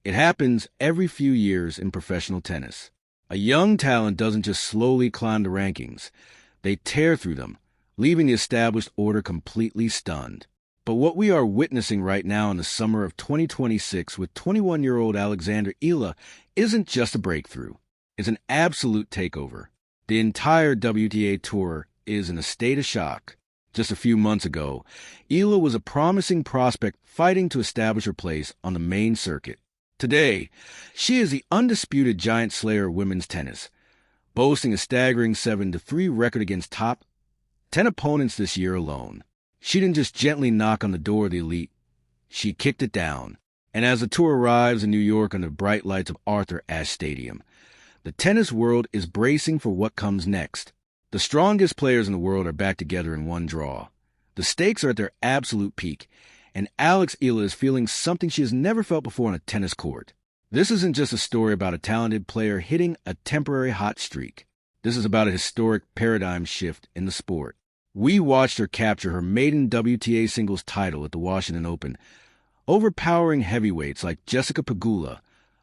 It happens every few years in professional tennis. A young talent doesn't just slowly climb the rankings. They tear through them, leaving the established order completely stunned. But what we are witnessing right now in the summer of 2026 with 21-year-old Alexandra Eala isn't just a breakthrough. It's an absolute takeover. The entire WTA Tour is in a state of shock. Just a few months ago, Eala was a promising prospect fighting to establish her place on the main circuit. Today, she is the undisputed giant slayer of women's tennis, boasting a staggering 7-3 record against top 10 opponents this year alone. She didn't just gently knock on the door of the elite, she kicked it down. And as the tour arrives in New York under the bright lights of Arthur Ashe Stadium, the tennis world is bracing for what comes next. The strongest players in the world are back together in one draw. The stakes are at their absolute peak, and Alex Eala is feeling something she has never felt before on a tennis court. This isn't just a story about a talented player hitting a temporary hot streak. This is about a historic paradigm shift in the sport. We watched her capture her maiden WTA singles title at the Washington Open, overpowering heavyweights like Jessica Pegula,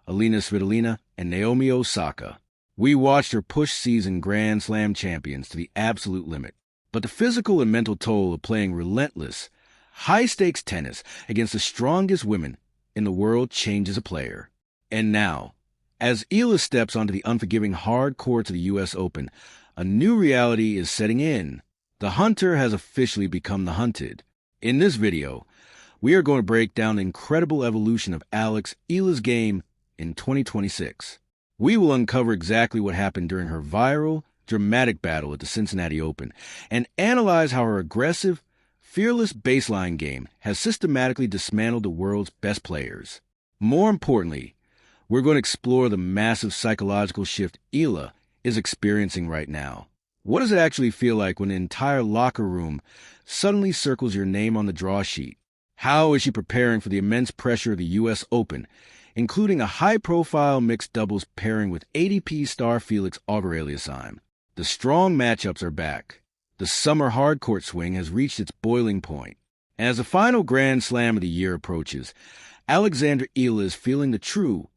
Alina Svitolina, and Naomi Osaka. We watched her push seasoned Grand Slam champions to the absolute limit. But the physical and mental toll of playing relentless, high-stakes tennis against the strongest women in the world changes a player. And now, as Eala steps onto the unforgiving hard courts of the U.S. Open, a new reality is setting in. The hunter has officially become the hunted. In this video, we are going to break down the incredible evolution of Alex Eala's game in 2026. We will uncover exactly what happened during her viral, dramatic battle at the Cincinnati Open and analyze how her aggressive, fearless baseline game has systematically dismantled the world's best players. More importantly, we're going to explore the massive psychological shift Eala is experiencing right now. What does it actually feel like when an entire locker room suddenly circles your name on the draw sheet? How is she preparing for the immense pressure of the U.S. Open, including a high-profile mixed doubles pairing with ADP star Felix Auger-Aliassime? The strong matchups are back. The summer hardcourt swing has reached its boiling point. And as the final Grand Slam of the year approaches, Alexandra Eala is feeling the true,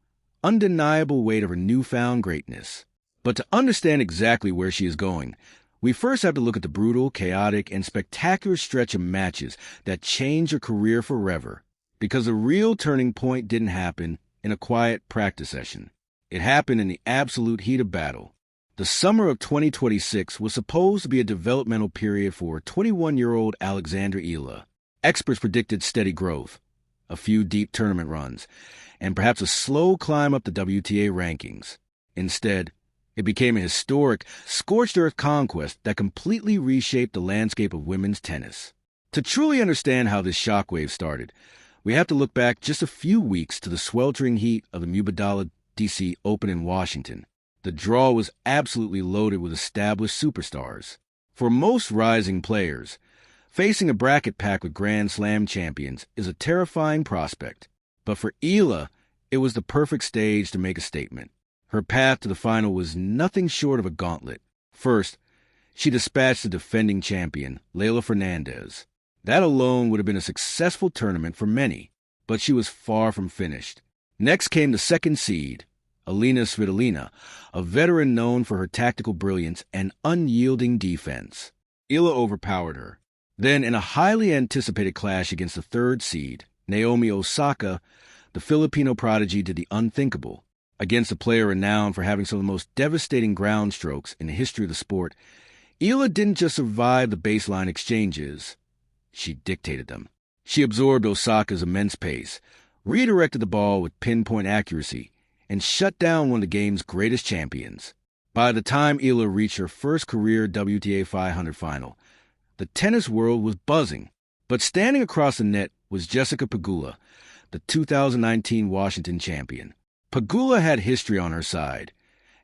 undeniable weight of her newfound greatness. But to understand exactly where she is going, we first have to look at the brutal, chaotic, and spectacular stretch of matches that changed her career forever. Because the real turning point didn't happen in a quiet practice session. It happened in the absolute heat of battle. The summer of 2026 was supposed to be a developmental period for 21-year-old Alexandra Eala. Experts predicted steady growth, a few deep tournament runs, and perhaps a slow climb up the WTA rankings. Instead, it became a historic, scorched-earth conquest that completely reshaped the landscape of women's tennis. To truly understand how this shockwave started, we have to look back just a few weeks to the sweltering heat of the Mubadala DC Open in Washington. The draw was absolutely loaded with established superstars. For most rising players, facing a bracket pack with Grand Slam champions is a terrifying prospect. But for Eala, it was the perfect stage to make a statement. Her path to the final was nothing short of a gauntlet. First, she dispatched the defending champion, Leylah Fernandez. That alone would have been a successful tournament for many, but she was far from finished. Next came the second seed, Alina Svitolina, a veteran known for her tactical brilliance and unyielding defense. Eala overpowered her. Then, in a highly anticipated clash against the third seed, Naomi Osaka, the Filipino prodigy did the unthinkable. Against a player renowned for having some of the most devastating ground strokes in the history of the sport, Eala didn't just survive the baseline exchanges. She dictated them. She absorbed Osaka's immense pace, redirected the ball with pinpoint accuracy, and shut down one of the game's greatest champions. By the time Eala reached her first career WTA 500 final, the tennis world was buzzing. But standing across the net was Jessica Pegula, the 2019 Washington champion. Pegula had history on her side,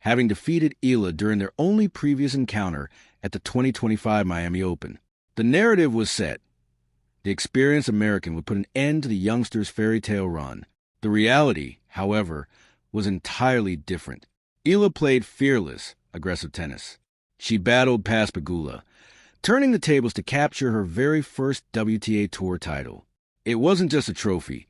having defeated Eala during their only previous encounter at the 2025 Miami Open. The narrative was set. The experienced American would put an end to the youngster's fairy tale run. The reality, however, was entirely different. Eala played fearless, aggressive tennis. She battled past Pegula, turning the tables to capture her very first WTA Tour title. It wasn't just a trophy.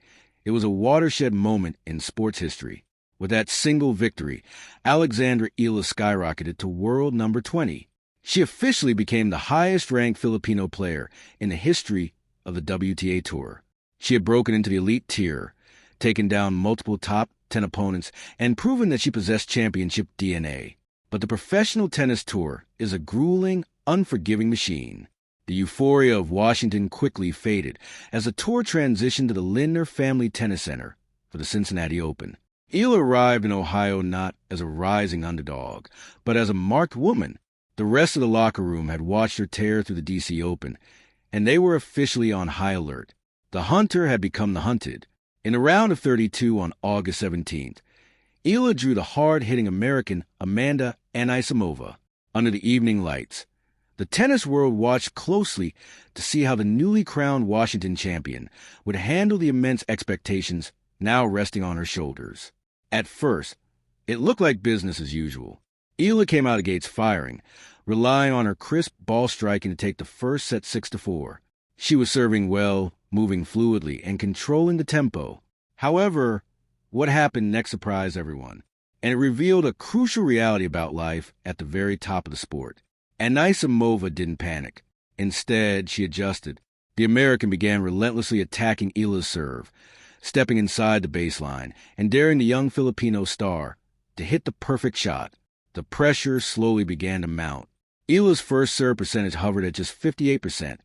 It was a watershed moment in sports history. With that single victory, Alexandra Eala skyrocketed to world number 20. She officially became the highest-ranked Filipino player in the history of the WTA Tour. She had broken into the elite tier, taken down multiple top 10 opponents, and proven that she possessed championship DNA. But the professional tennis tour is a grueling, unforgiving machine. The euphoria of Washington quickly faded as the tour transitioned to the Lindner Family Tennis Center for the Cincinnati Open. Eala arrived in Ohio not as a rising underdog, but as a marked woman. The rest of the locker room had watched her tear through the D.C. Open, and they were officially on high alert. The hunter had become the hunted. In the round of 32 on August 17th, Eala drew the hard-hitting American Amanda Anisimova under the evening lights. The tennis world watched closely to see how the newly crowned Washington champion would handle the immense expectations now resting on her shoulders. At first, it looked like business as usual. Eala came out of the gates firing, relying on her crisp ball striking to take the first set 6-4. She was serving well, moving fluidly, and controlling the tempo. However, what happened next surprised everyone, and it revealed a crucial reality about life at the very top of the sport. Anisimova didn't panic. Instead, she adjusted. The American began relentlessly attacking Eala's serve, stepping inside the baseline and daring the young Filipino star to hit the perfect shot. The pressure slowly began to mount. Eala's first serve percentage hovered at just 58%,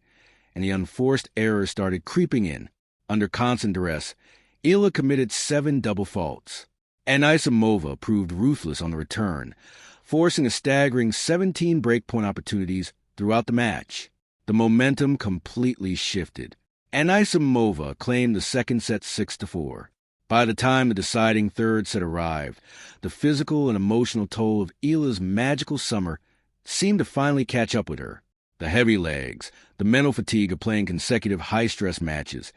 and the unforced errors started creeping in. Under constant duress, Eala committed 7 double faults. Anisimova proved ruthless on the return, forcing a staggering 17 breakpoint opportunities throughout the match. The momentum completely shifted. Anisimova claimed the second set 6-4. By the time the deciding third set arrived, the physical and emotional toll of Eala's magical summer seemed to finally catch up with her. The heavy legs, the mental fatigue of playing consecutive high-stress matches,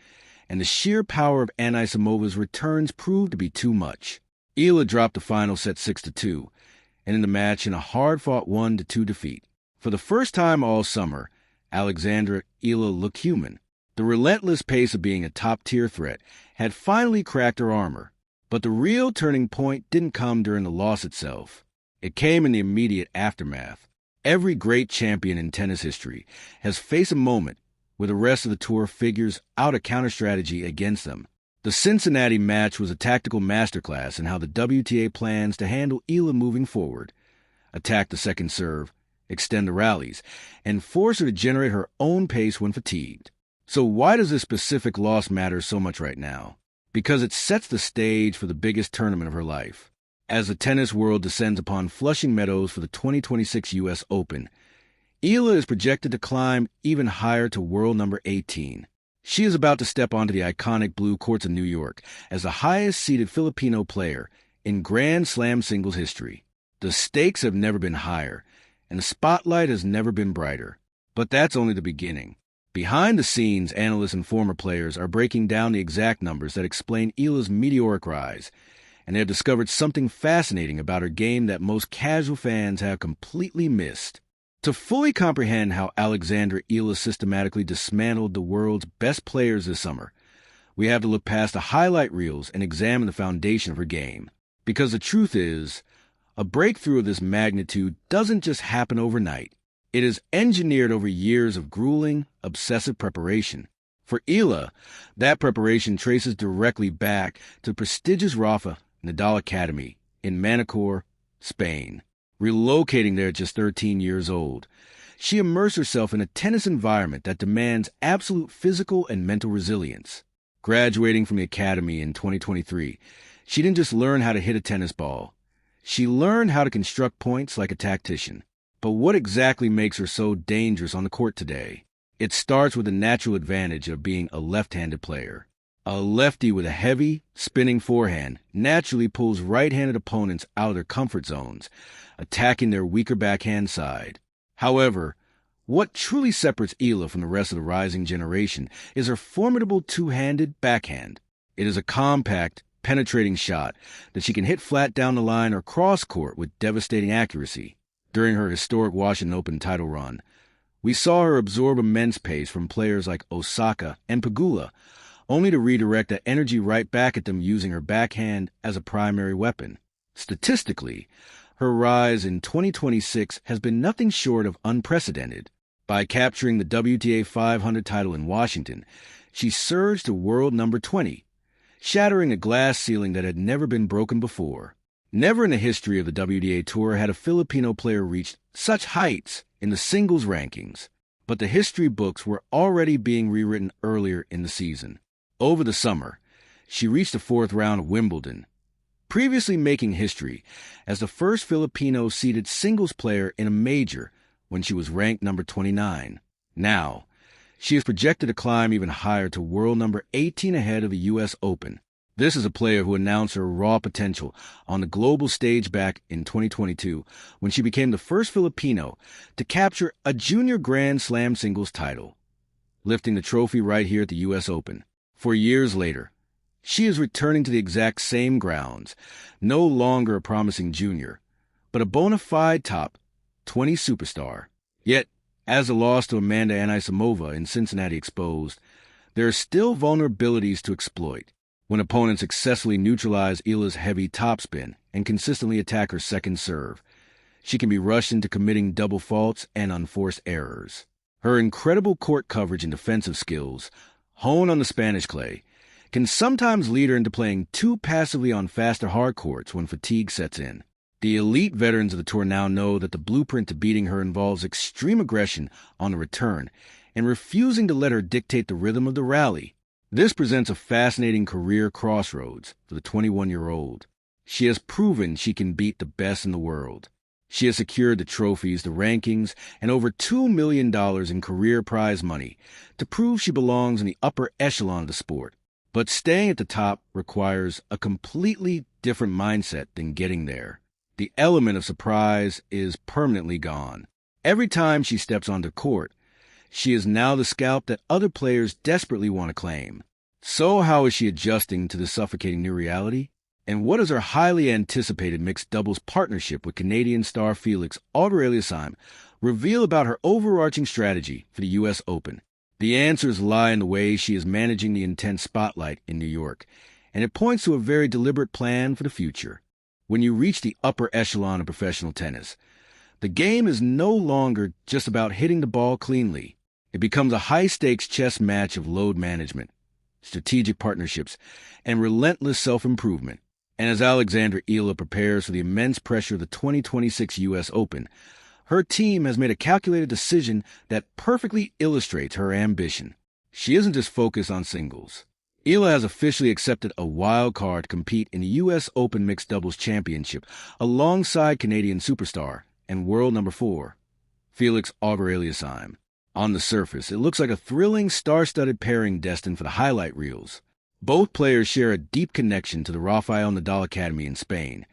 and the sheer power of Anisimova's returns proved to be too much. Eala dropped the final set 6-2, and in the match in a hard-fought 1-2 defeat. For the first time all summer, Alexandra Eala looked human. The relentless pace of being a top-tier threat had finally cracked her armor. But the real turning point didn't come during the loss itself. It came in the immediate aftermath. Every great champion in tennis history has faced a moment where the rest of the tour figures out a counter-strategy against them. The Cincinnati match was a tactical masterclass in how the WTA plans to handle Eala moving forward, attack the second serve, extend the rallies, and force her to generate her own pace when fatigued. So why does this specific loss matter so much right now? Because it sets the stage for the biggest tournament of her life. As the tennis world descends upon Flushing Meadows for the 2026 U.S. Open, Eala is projected to climb even higher to world number 18. She is about to step onto the iconic blue courts of New York as the highest-seeded Filipino player in Grand Slam singles history. The stakes have never been higher, and the spotlight has never been brighter. But that's only the beginning. Behind the scenes, analysts and former players are breaking down the exact numbers that explain Eala's meteoric rise, and they have discovered something fascinating about her game that most casual fans have completely missed. To fully comprehend how Alexandra Eala systematically dismantled the world's best players this summer, we have to look past the highlight reels and examine the foundation of her game. Because the truth is, a breakthrough of this magnitude doesn't just happen overnight. It is engineered over years of grueling, obsessive preparation. For Eala, that preparation traces directly back to the prestigious Rafa Nadal Academy in Manacor, Spain. Relocating there at just 13 years old, she immersed herself in a tennis environment that demands absolute physical and mental resilience. Graduating from the academy in 2023, she didn't just learn how to hit a tennis ball. She learned how to construct points like a tactician. But what exactly makes her so dangerous on the court today? It starts with the natural advantage of being a left-handed player. A lefty with a heavy, spinning forehand naturally pulls right-handed opponents out of their comfort zones, attacking their weaker backhand side. However, what truly separates Eala from the rest of the rising generation is her formidable two-handed backhand. It is a compact, penetrating shot that she can hit flat down the line or cross-court with devastating accuracy. During her historic Washington Open title run, we saw her absorb immense pace from players like Osaka and Pegula, only to redirect that energy right back at them using her backhand as a primary weapon. Statistically, her rise in 2026 has been nothing short of unprecedented. By capturing the WTA 500 title in Washington, she surged to world number 20, shattering a glass ceiling that had never been broken before. Never in the history of the WTA Tour had a Filipino player reached such heights in the singles rankings, but the history books were already being rewritten earlier in the season. Over the summer, she reached the fourth round of Wimbledon, previously making history as the first Filipino-seeded singles player in a major when she was ranked number 29. Now, she is projected to climb even higher to world number 18 ahead of the U.S. Open. This is a player who announced her raw potential on the global stage back in 2022 when she became the first Filipino to capture a junior Grand Slam singles title, lifting the trophy right here at the U.S. Open. 4 years later, she is returning to the exact same grounds, no longer a promising junior, but a bona fide top 20 superstar. Yet, as the loss to Amanda Anisimova in Cincinnati exposed, there are still vulnerabilities to exploit. When opponents successfully neutralize Eala's heavy topspin and consistently attack her second serve, she can be rushed into committing double faults and unforced errors. Her incredible court coverage and defensive skills, honed on the Spanish clay, can sometimes lead her into playing too passively on faster hard courts when fatigue sets in. The elite veterans of the tour now know that the blueprint to beating her involves extreme aggression on the return and refusing to let her dictate the rhythm of the rally. This presents a fascinating career crossroads for the 21-year-old. She has proven she can beat the best in the world. She has secured the trophies, the rankings, and over $2 million in career prize money to prove she belongs in the upper echelon of the sport. But staying at the top requires a completely different mindset than getting there. The element of surprise is permanently gone. Every time she steps onto court, she is now the scalp that other players desperately want to claim. So how is she adjusting to this suffocating new reality? And what does her highly anticipated mixed doubles partnership with Canadian star Felix Auger-Aliassime reveal about her overarching strategy for the U.S. Open? The answers lie in the way she is managing the intense spotlight in New York, and it points to a very deliberate plan for the future. When you reach the upper echelon of professional tennis, the game is no longer just about hitting the ball cleanly. It becomes a high-stakes chess match of load management, strategic partnerships, and relentless self-improvement. And as Alexandra Eala prepares for the immense pressure of the 2026 U.S. Open, her team has made a calculated decision that perfectly illustrates her ambition. She isn't just focused on singles. Eala has officially accepted a wild card to compete in the U.S. Open Mixed Doubles Championship alongside Canadian superstar and world number 4, Felix Auger-Aliassime. On the surface, it looks like a thrilling, star-studded pairing destined for the highlight reels. Both players share a deep connection to the Rafael Nadal Academy in Spain,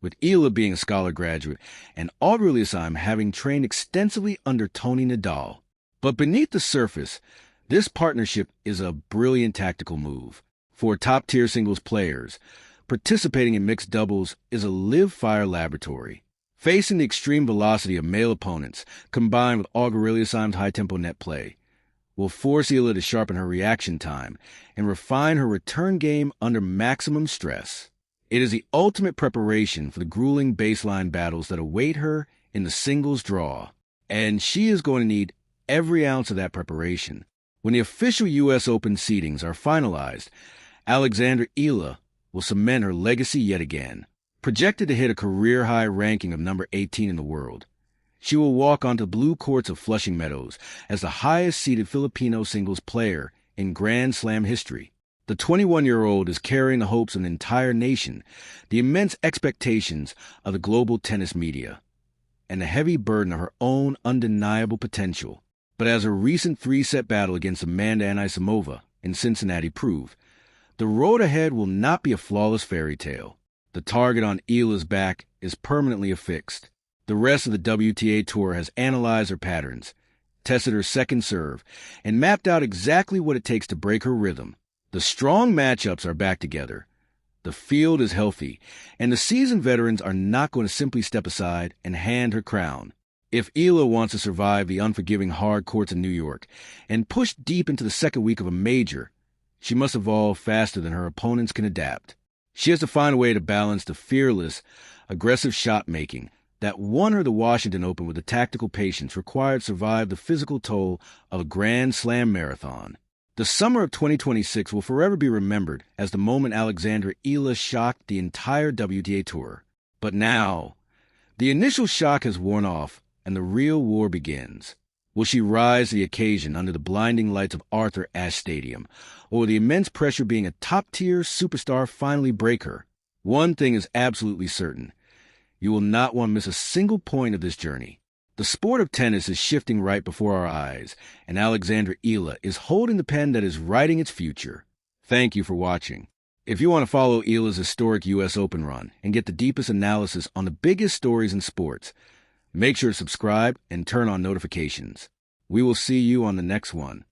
with Eala being a scholar graduate and Auger-Aliassime having trained extensively under Tony Nadal. But beneath the surface, this partnership is a brilliant tactical move. For top-tier singles players, participating in mixed doubles is a live-fire laboratory. Facing the extreme velocity of male opponents, combined with Auger-Aliassime's high-tempo net play, will force Eala to sharpen her reaction time and refine her return game under maximum stress. It is the ultimate preparation for the grueling baseline battles that await her in the singles draw, and she is going to need every ounce of that preparation. When the official U.S. Open seedings are finalized, Alexandra Eala will cement her legacy yet again. Projected to hit a career-high ranking of number 18 in the world, she will walk onto the blue courts of Flushing Meadows as the highest-seeded Filipino singles player in Grand Slam history. The 21-year-old is carrying the hopes of an entire nation, the immense expectations of the global tennis media, and the heavy burden of her own undeniable potential. But as her recent 3-set battle against Amanda Anisimova in Cincinnati proved, the road ahead will not be a flawless fairy tale. The target on Eala's back is permanently affixed. The rest of the WTA Tour has analyzed her patterns, tested her second serve, and mapped out exactly what it takes to break her rhythm. The strong matchups are back together. The field is healthy, and the seasoned veterans are not going to simply step aside and hand her crown. If Eala wants to survive the unforgiving hard courts of New York and push deep into the second week of a major, She must evolve faster than her opponents can adapt. She has to find a way to balance the fearless, aggressive shot-making that won her the Washington Open with the tactical patience required to survive the physical toll of a Grand Slam marathon. The summer of 2026 will forever be remembered as the moment Alexandra Eala shocked the entire WTA Tour. But now, the initial shock has worn off, and the real war begins. Will she rise to the occasion under the blinding lights of Arthur Ashe Stadium, or will the immense pressure being a top-tier superstar finally break her? One thing is absolutely certain. You will not want to miss a single point of this journey. The sport of tennis is shifting right before our eyes, and Alexandra Eala is holding the pen that is writing its future. Thank you for watching. If you want to follow Eala's historic U.S. Open run and get the deepest analysis on the biggest stories in sports, make sure to subscribe and turn on notifications. We will see you on the next one.